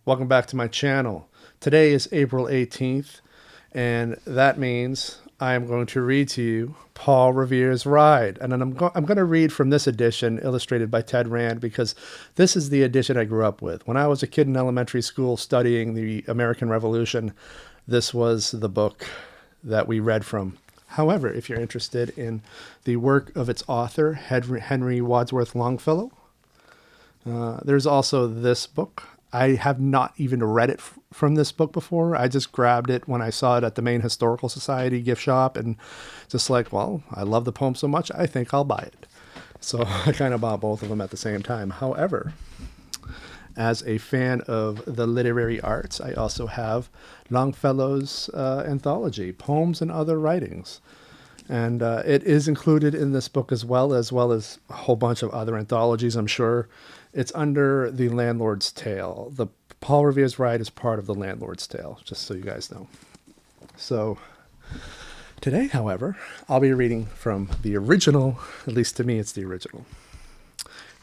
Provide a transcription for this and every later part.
Welcome back to my channel. Today is April 18th, and that means I am going to read to you Paul Revere's Ride. And then I'm going to read from this edition, illustrated by Ted Rand, because this is the edition I grew up with. When I was a kid in elementary school studying the American Revolution, this was the book that we read from. However, if you're interested in the work of its author, Henry Wadsworth Longfellow, there's also this book. I have not even read it from this book before. I just grabbed it when I saw it at the Maine Historical Society gift shop and just like, well, I love the poem so much, I think I'll buy it. So I kind of bought both of them at the same time. However, as a fan of the literary arts, I also have Longfellow's anthology, Poems and Other Writings. And it is included in this book as well as a whole bunch of other anthologies, I'm sure. It's under The Landlord's Tale. The Paul Revere's Ride is part of The Landlord's Tale, just so you guys know. So today, however, I'll be reading from the original, at least to me, it's the original.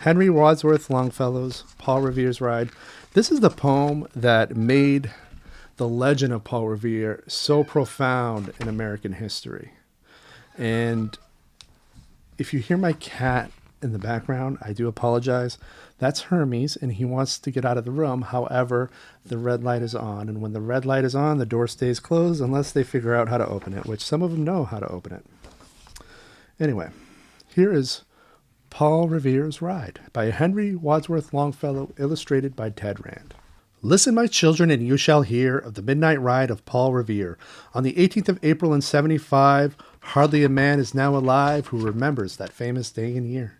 Henry Wadsworth Longfellow's Paul Revere's Ride. This is the poem that made the legend of Paul Revere so profound in American history. And if you hear my cat in the background, I do apologize. That's Hermes, and he wants to get out of the room. However, the red light is on, and when the red light is on, the door stays closed unless they figure out how to open it, which some of them know how to open it. Anyway, here is Paul Revere's Ride by Henry Wadsworth Longfellow, illustrated by Ted Rand. Listen, my children, and you shall hear of the midnight ride of Paul Revere. On the 18th of April in 75, hardly a man is now alive who remembers that famous day and year.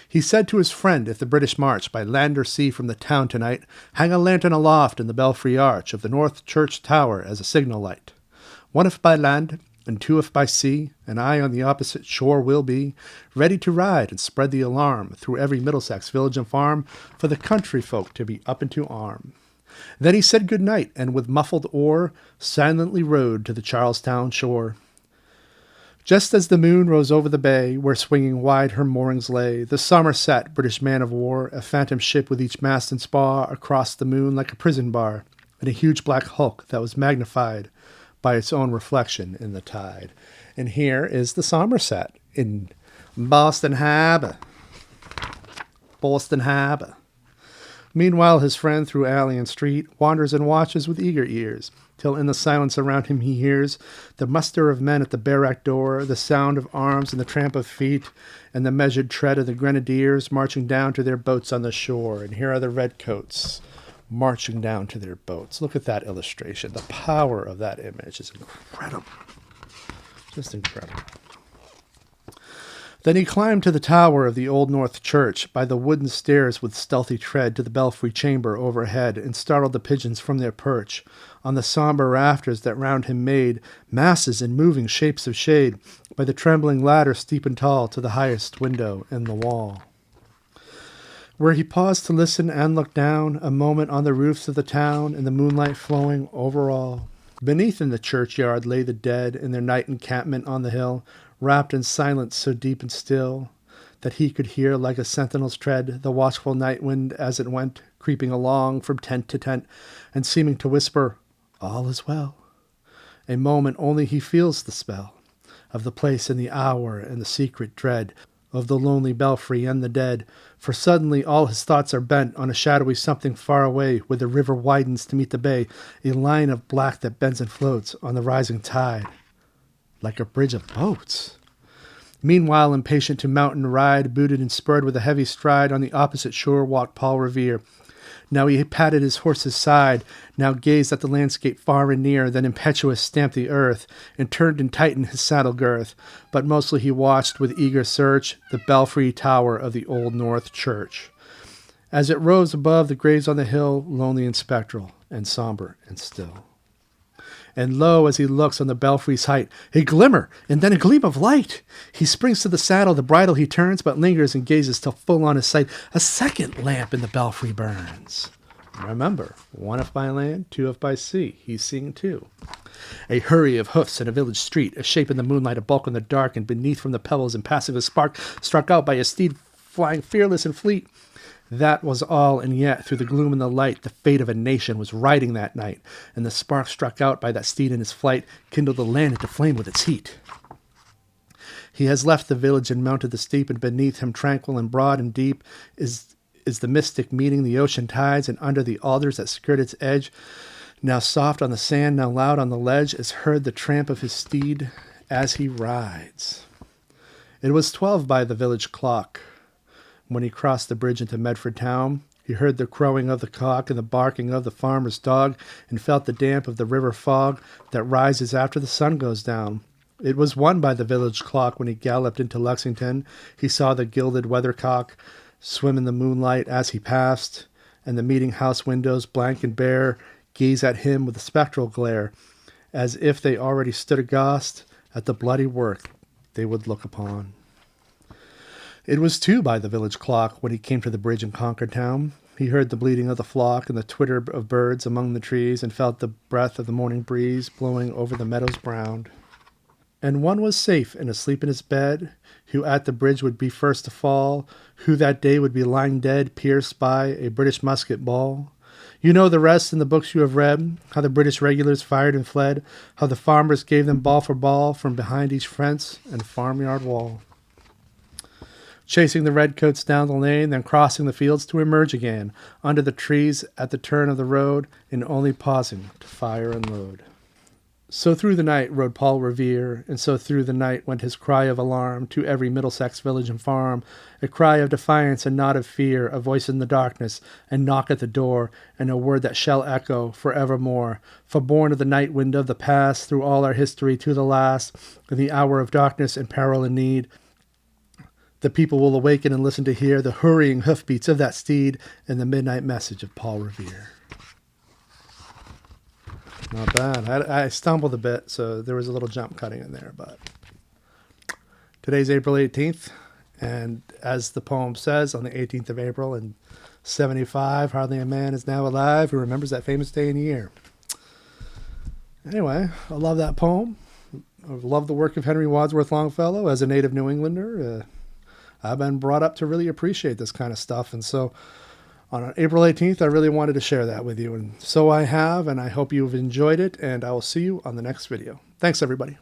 He said to his friend, if the British march by land or sea from the town tonight, hang a lantern aloft in the belfry-arch of the north church tower as a signal light. One if by land, and two if by sea, and I on the opposite shore will be, ready to ride and spread the alarm through every Middlesex village and farm, for the country folk to be up into arm. Then he said good night, and with muffled oar, silently rowed to the Charlestown shore. Just as the moon rose over the bay, where swinging wide her moorings lay, the Somerset British man of war, a phantom ship with each mast and spar across the moon like a prison bar, and a huge black hulk that was magnified by its own reflection in the tide. And here is the Somerset in Boston Harbor. Boston Harbor. Meanwhile, his friend through alley and street wanders and watches with eager ears, till in the silence around him he hears the muster of men at the barrack door, the sound of arms and the tramp of feet, and the measured tread of the grenadiers marching down to their boats on the shore. And here are the redcoats marching down to their boats. Look at that illustration. The power of that image is incredible. Just incredible. Then he climbed to the tower of the Old North Church, by the wooden stairs with stealthy tread to the belfry chamber overhead, and startled the pigeons from their perch on the sombre rafters that round him made masses and moving shapes of shade, by the trembling ladder steep and tall to the highest window in the wall. Where he paused to listen and look down a moment on the roofs of the town, and the moonlight flowing over all. Beneath in the churchyard lay the dead in their night encampment on the hill, wrapped in silence so deep and still that he could hear like a sentinel's tread the watchful night wind as it went, creeping along from tent to tent, and seeming to whisper, all is well. A moment only he feels the spell of the place and the hour and the secret dread of the lonely belfry and the dead, for suddenly all his thoughts are bent on a shadowy something far away, where the river widens to meet the bay, a line of black that bends and floats on the rising tide, like a bridge of boats. Meanwhile, impatient to mount and ride, booted and spurred with a heavy stride, on the opposite shore walked Paul Revere. Now he patted his horse's side, now gazed at the landscape far and near, then impetuous stamped the earth, and turned and tightened his saddle girth. But mostly he watched with eager search the belfry tower of the Old North Church, as it rose above the graves on the hill, lonely and spectral, and sombre and still. And lo, as he looks on the belfry's height, a glimmer, and then a gleam of light. He springs to the saddle, the bridle he turns, but lingers and gazes till full on his sight a second lamp in the belfry burns. Remember, one if by land, two if by sea. He's seeing two. A hurry of hoofs in a village street, a shape in the moonlight, a bulk in the dark, and beneath from the pebbles impassive a spark struck out by a steed flying fearless and fleet. That was all, and yet, through the gloom and the light, the fate of a nation was riding that night, and the spark struck out by that steed in his flight kindled the land into flame with its heat. He has left the village and mounted the steep, and beneath him, tranquil and broad and deep, is the mystic meeting the ocean tides, and under the alders that skirt its edge, now soft on the sand, now loud on the ledge, is heard the tramp of his steed as he rides. It was 12 by the village clock. When he crossed the bridge into Medford town, he heard the crowing of the cock and the barking of the farmer's dog, and felt the damp of the river fog that rises after the sun goes down. It was 1 by the village clock when he galloped into Lexington. He saw the gilded weathercock swim in the moonlight as he passed, and the meeting-house windows, blank and bare, gaze at him with a spectral glare, as if they already stood aghast at the bloody work they would look upon. It was 2 by the village clock when he came to the bridge in Concord town. He heard the bleating of the flock and the twitter of birds among the trees, and felt the breath of the morning breeze blowing over the meadows brown. And one was safe and asleep in his bed, who at the bridge would be first to fall, who that day would be lying dead, pierced by a British musket ball. You know the rest in the books you have read, how the British regulars fired and fled, how the farmers gave them ball for ball from behind each fence and farmyard wall. Chasing the redcoats down the lane, then crossing the fields to emerge again, under the trees at the turn of the road, and only pausing to fire and load. So through the night rode Paul Revere, and so through the night went his cry of alarm to every Middlesex village and farm, a cry of defiance and not of fear, a voice in the darkness, and knock at the door, and a word that shall echo for evermore. For born of the night wind of the past, through all our history to the last, in the hour of darkness and peril and need, the people will awaken and listen to hear the hurrying hoofbeats of that steed and the midnight message of Paul Revere. Not bad. I stumbled a bit, so there was a little jump cutting in there. But today's April 18th, and as the poem says, on the 18th of April in 75, hardly a man is now alive who remembers that famous day in the year. Anyway, I love that poem. I love the work of Henry Wadsworth Longfellow. As a native New Englander, I've been brought up to really appreciate this kind of stuff, and so on April 18th, I really wanted to share that with you, and so I have, and I hope you've enjoyed it, and I will see you on the next video. Thanks, everybody.